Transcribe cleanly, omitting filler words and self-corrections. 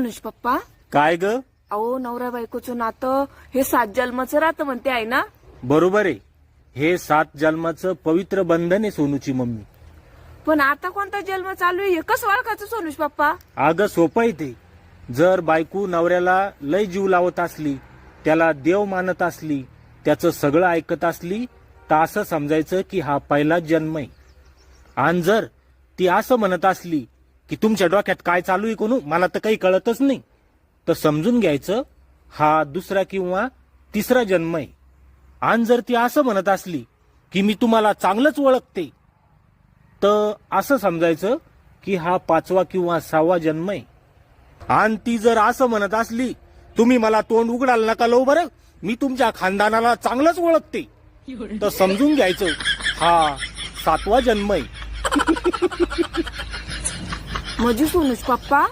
सोनुष पप्पा, काय ग? अहो नवरा बायकोचं नातं हे 7 जन्माचं राहतं म्हणते आहे ना. बरोबर आहे. हे 7 जन्माचं पवित्र बंधन आहे सोनूची मम्मी. पण आता कोणता जन्म चालू आहे हे कसं ओळखायचं सोनुष पप्पा? अगं सोपं आहे ते. जर बायको नवऱ्याला लय जीव लावत असली, त्याला देव मानत असली, त्याचं सगळं ऐकत असली, तर असं समजायचं की हा पहिला जन्म आहे. आणि जर ती असं म्हणत असली की तुमच्या डोक्यात काय चालू आहे कोणू, मला तर काही कळतच नाही, तर समजून घ्यायचं हा दुसरा किंवा तिसरा जन्म आहे. आणि जर ती असं म्हणत असली की मी तुम्हाला चांगलंच ओळखते, तर असं समजायचं की हा 5वा किंवा 6वा जन्म आहे. आणि ती जर असं म्हणत असली तुम्ही मला तोंड उघडाल नका लो बरं, मी तुमच्या खानदानाला चांगलंच ओळखते, तर समजून घ्यायचं हा 7वा जन्म आहे. म्हणजे सोनुष पप्पा